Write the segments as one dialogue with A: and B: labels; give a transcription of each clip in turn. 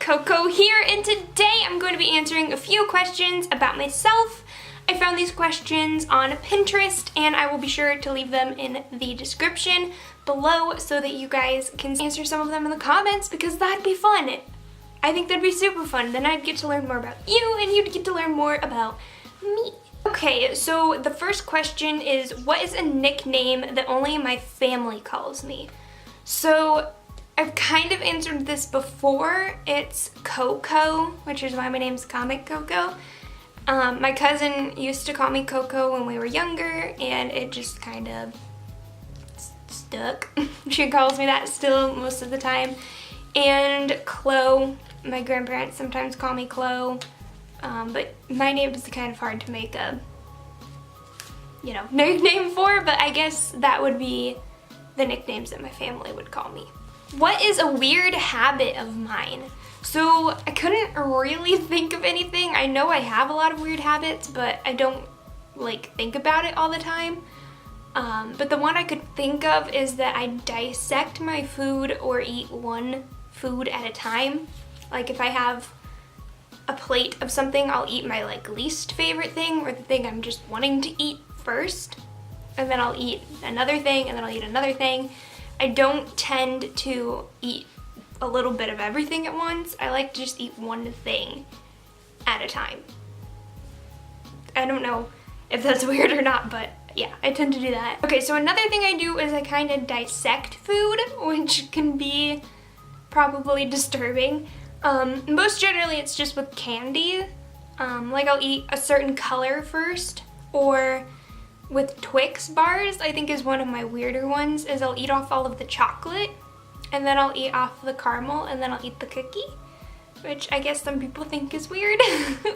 A: Coco here, and today I'm going to be answering a few questions about myself. I found these questions on Pinterest, and I will be sure to leave them in the description below so that you guys can answer some of them in the comments, because that'd be fun. I think that'd be super fun. Then I'd get to learn more about you, and you'd get to learn more about me. Okay, so the first question is, what is a nickname that only my family calls me? So I've kind of answered this before. It's Coco, which is why my name's Comic Coco. My cousin used to call me Coco when we were younger, and it just kind of stuck. She calls me that still most of the time. And Chloe, my grandparents sometimes call me Chloe, but my name is kind of hard to make a, nickname for, but I guess that would be the nicknames that my family would call me. What is a weird habit of mine? So I couldn't really think of anything. I know I have a lot of weird habits, but I don't think about it all the time. But the one I could think of is that I dissect my food or eat one food at a time. Like if I have a plate of something, I'll eat my least favorite thing, or the thing I'm just wanting to eat first, and then I'll eat another thing, and then I'll eat another thing. I don't tend to eat a little bit of everything at once. I like to just eat one thing at a time. I don't know if that's weird or not, but yeah, I tend to do that. Okay, so another thing I do is I kind of dissect food, which can be probably disturbing. Most generally it's just with candy. I'll eat a certain color first, or with Twix bars, I think is one of my weirder ones, is I'll eat off all of the chocolate, and then I'll eat off the caramel, and then I'll eat the cookie, which I guess some people think is weird,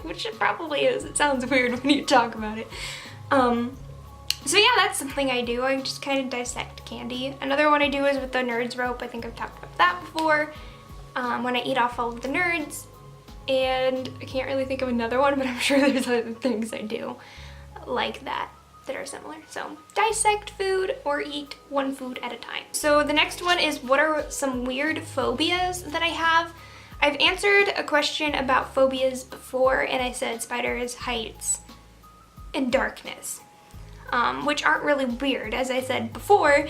A: which it probably is. It sounds weird when you talk about it. So yeah, that's something I do. I just kind of dissect candy. Another one I do is with the Nerds rope. I think I've talked about that before. When I eat off all of the Nerds, and I can't really think of another one, but I'm sure there's other things I do like that are similar. So dissect food or eat one food at a time. So the next one is, what are some weird phobias that I have? I've answered a question about phobias before, and I said spiders, heights, and darkness, which aren't really weird. As I said before,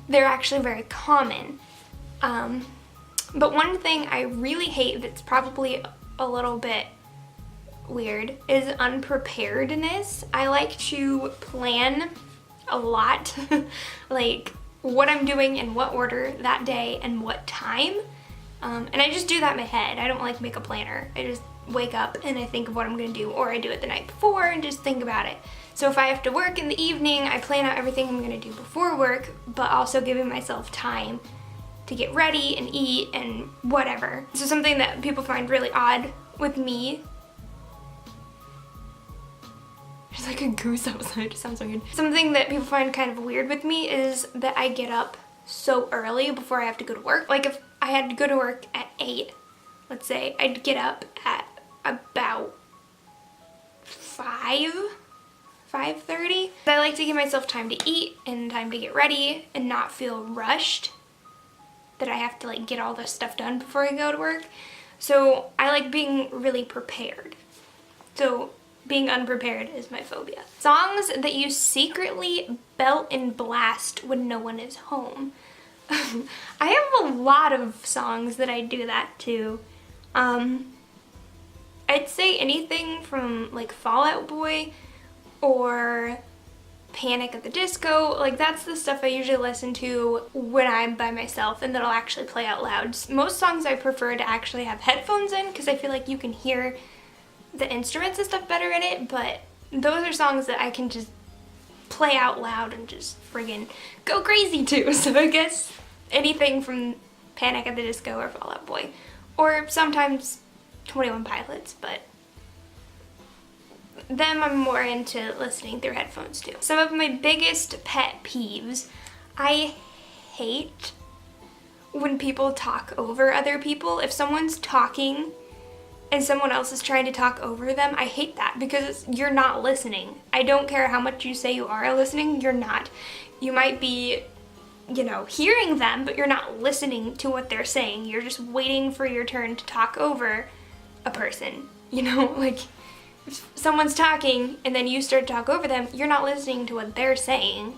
A: they're actually very common. But one thing I really hate that's probably a little bit weird is unpreparedness. I like to plan a lot, like what I'm doing in what order that day and what time. And I just do that in my head. I don't make a planner. I just wake up and I think of what I'm gonna do, or I do it the night before and just think about it. So if I have to work in the evening, I plan out everything I'm gonna do before work, but also giving myself time to get ready and eat and whatever. So something that people find really odd with me, there's like a goose outside, it sounds so weird. Something that people find kind of weird with me is that I get up so early before I have to go to work. Like if I had to go to work at 8, let's say, I'd get up at about 5:30. I like to give myself time to eat and time to get ready and not feel rushed that I have to get all this stuff done before I go to work. So I like being really prepared. So being unprepared is my phobia. Songs that you secretly belt and blast when no one is home. I have a lot of songs that I do that to. I'd say anything from Fall Out Boy or Panic at the Disco. That's the stuff I usually listen to when I'm by myself and that'll actually play out loud. Most songs I prefer to actually have headphones in, because I feel like you can hear the instruments and stuff better in it, but those are songs that I can just play out loud and just friggin' go crazy to. So I guess anything from Panic at the Disco or Fall Out Boy, or sometimes 21 Pilots, but them I'm more into listening through headphones too. Some of my biggest pet peeves: I hate when people talk over other people. If someone's talking and someone else is trying to talk over them, I hate that, because you're not listening. I don't care how much you say you are listening, you're not. You might be you know, hearing them, but you're not listening to what they're saying. You're just waiting for your turn to talk over a person. You know, like if someone's talking and then you start to talk over them, you're not listening to what they're saying.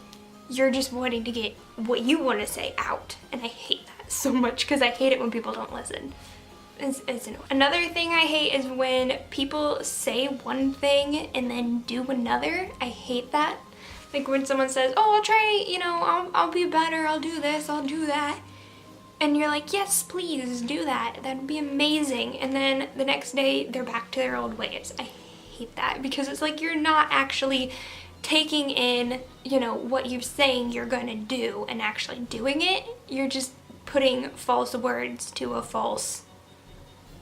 A: You're just wanting to get what you want to say out. And I hate that so much because I hate it when people don't listen. It's annoying. Another thing I hate is when people say one thing and then do another. I hate that. Like when someone says, oh, I'll try, you know, I'll be better, I'll do this, I'll do that. And you're like, yes, please do that. That'd be amazing. And then the next day, they're back to their old ways. I hate that because it's like you're not actually taking in, you know, what you're saying you're gonna do and actually doing it. You're just putting false words to a false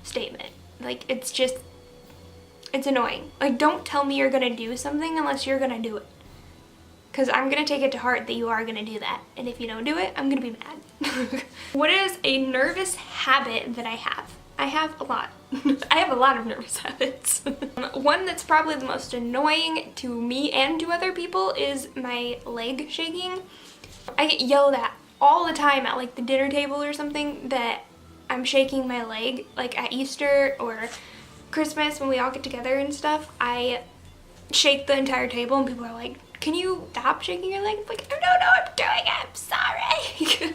A: statement. Like, it's annoying. Like, don't tell me you're gonna do something unless you're gonna do it. Because I'm gonna take it to heart that you are gonna do that. And if you don't do it, I'm gonna be mad. What is a nervous habit that I have? I have a lot. I have a lot of nervous habits. One that's probably the most annoying to me and to other people is my leg shaking. I get yelled at all the time at like the dinner table or something that I'm shaking my leg. Like at Easter or Christmas when we all get together and stuff, I shake the entire table and people are like, can you stop shaking your leg? I'm like, I don't know what I'm doing it, I'm sorry.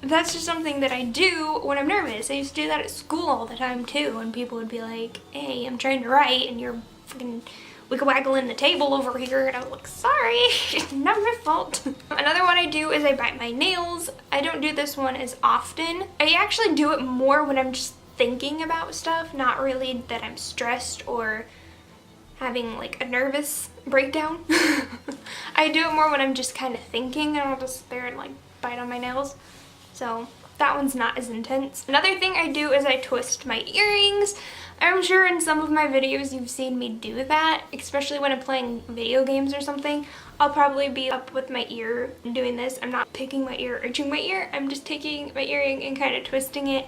A: That's just something that I do when I'm nervous. I used to do that at school all the time too, and people would be like, hey, I'm trying to write and you're fucking wiggle-waggling the table over here, and I was like, sorry, it's not my fault. Another one I do is I bite my nails. I don't do this one as often. I actually do it more when I'm just thinking about stuff, not really that I'm stressed or having like a nervous breakdown. I do it more when I'm just kind of thinking, and I'll just sit there and like bite on my nails. So that one's not as intense. Another thing I do is I twist my earrings. I'm sure in some of my videos you've seen me do that, especially when I'm playing video games or something. I'll probably be up with my ear doing this. I'm not picking my ear or itching my ear. I'm just taking my earring and kind of twisting it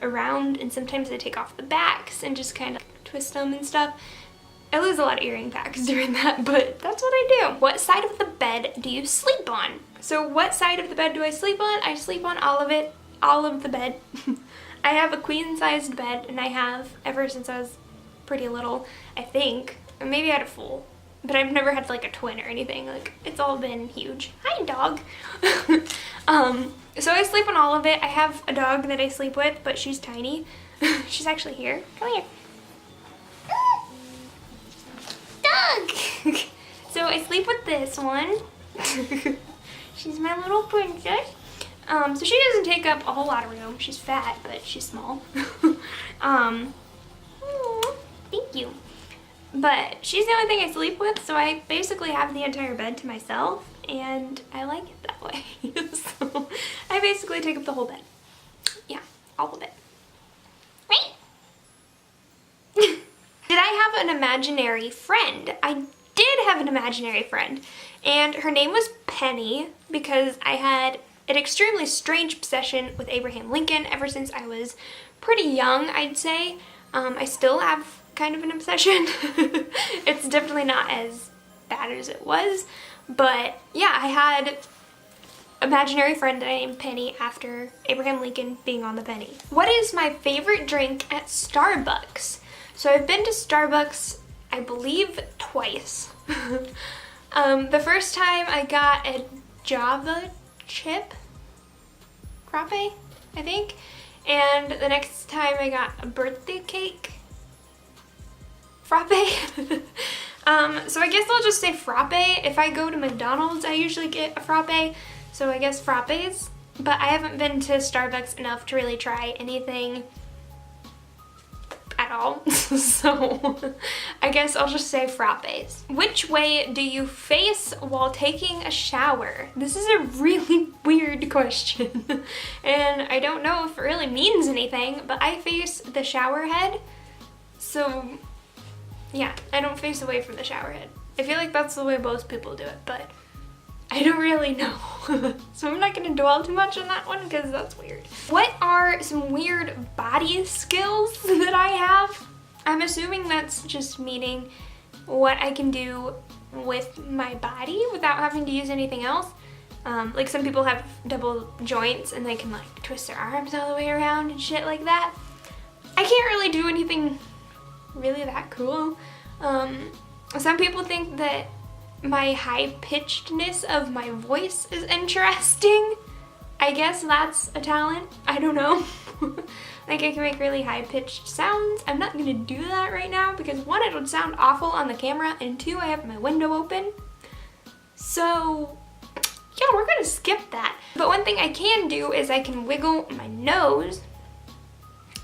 A: around, and sometimes I take off the backs and just kind of twist them and stuff. I lose a lot of earring packs doing that, but that's what I do. What side of the bed do you sleep on? So what side of the bed do I sleep on? I sleep on all of it, all of the bed. I have a queen-sized bed, and I have ever since I was pretty little, I think. Maybe I had a full, but I've never had like a twin or anything. Like, it's all been huge. Hi, dog. So I sleep on all of it. I have a dog that I sleep with, but she's tiny. She's actually here. Come here. Dog! So I sleep with this one. She's my little princess. So she doesn't take up a whole lot of room. She's fat, but she's small. Thank you. But she's the only thing I sleep with, so I basically have the entire bed to myself, and I like it that way. So I basically take up the whole bed. Yeah, all of it. Right? Did I have an imaginary friend? I did have an imaginary friend, and her name was Penny because I had an extremely strange obsession with Abraham Lincoln ever since I was pretty young, I'd say. I still have kind of an obsession. It's definitely not as bad as it was, but yeah, I had an imaginary friend that I named Penny after Abraham Lincoln being on the penny. What is my favorite drink at Starbucks? So I've been to Starbucks, I believe, twice. The first time I got a Java chip frappe, I think, and the next time I got a birthday cake frappe. So I guess I'll just say frappe. If I go to McDonald's, I usually get a frappe, so I guess frappes, but I haven't been to Starbucks enough to really try anything at all, so I guess I'll just say frappes. Which way do you face while taking a shower? This is a really weird question, and I don't know if it really means anything, but I face the shower head, so yeah, I don't face away from the shower head. I feel like that's the way most people do it, but I don't really know. So I'm not gonna dwell too much on that one because that's weird. What are some weird body skills that I have? I'm assuming that's just meaning what I can do with my body without having to use anything else. Like some people have double joints and they can like twist their arms all the way around and shit like that. I can't really do anything really that cool. Some people think that my high-pitchedness of my voice is interesting. I guess that's a talent. I don't know. Like I can make really high-pitched sounds. I'm not gonna do that right now because one, it would sound awful on the camera, and two, I have my window open. So yeah, we're gonna skip that. But one thing I can do is I can wiggle my nose,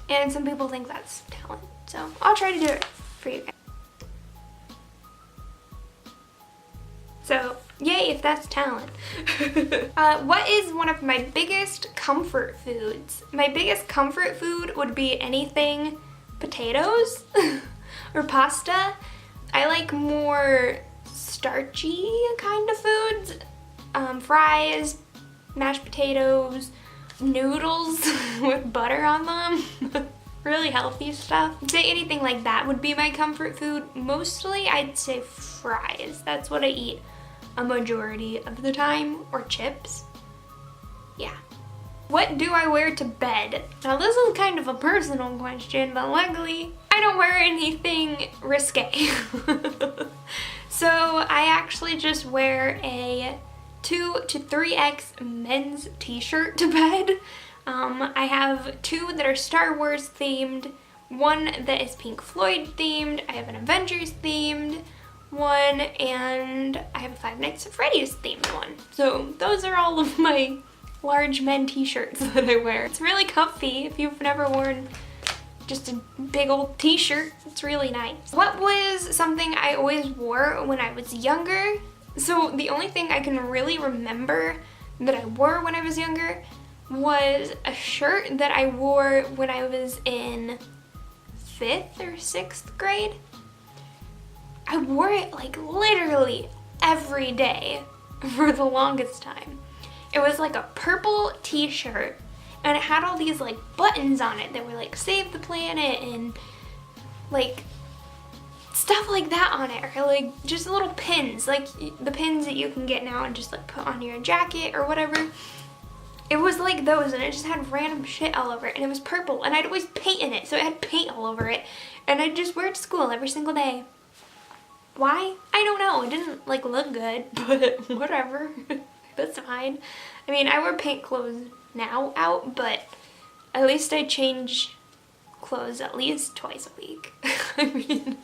A: and some people think that's talent. So I'll try to do it for you guys. So yay if that's talent. What is one of my biggest comfort foods? My biggest comfort food would be anything potatoes or pasta. I like more starchy kind of foods. Fries, mashed potatoes, noodles with butter on them. Really healthy stuff. I'd say anything like that would be my comfort food. Mostly I'd say fries. That's what I eat a majority of the time, or chips. Yeah. What do I wear to bed? Now this is kind of a personal question, but luckily I don't wear anything risque. So I actually just wear a 2 to 3X men's t-shirt to bed. I have 2 that are Star Wars themed, 1 that is Pink Floyd themed, I have an Avengers themed one, and I have a Five Nights at Freddy's themed one. So those are all of my large men t-shirts that I wear. It's really comfy if you've never worn just a big old t-shirt. It's really nice. What was something I always wore when I was younger? So the only thing I can really remember that I wore when I was younger was a shirt that I wore when I was in 5th or 6th grade. I wore it like literally every day for the longest time. It was like a purple t-shirt and it had all these like buttons on it that were like save the planet and like stuff like that on it, or like just little pins, like the pins that you can get now and just like put on your jacket or whatever. It was like those, and it just had random shit all over it, and it was purple, and I'd always paint in it, so it had paint all over it, and I'd just wear it to school every single day. Why? I don't know. It didn't like look good, but whatever. That's fine. I mean, I wear paint clothes now out, but at least I change clothes at least twice a week. I mean,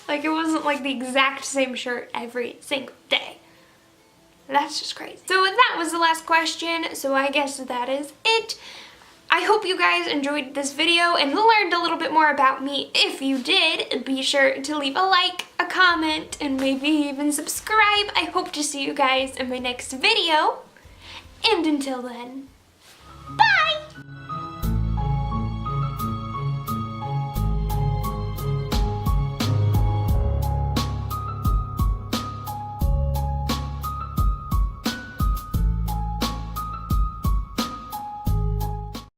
A: like it wasn't like the exact same shirt every single day. That's just crazy. So that was the last question, so I guess that is it. I hope you guys enjoyed this video and learned a little bit more about me. If you did, be sure to leave a like, a comment, and maybe even subscribe. I hope to see you guys in my next video. And until then, bye!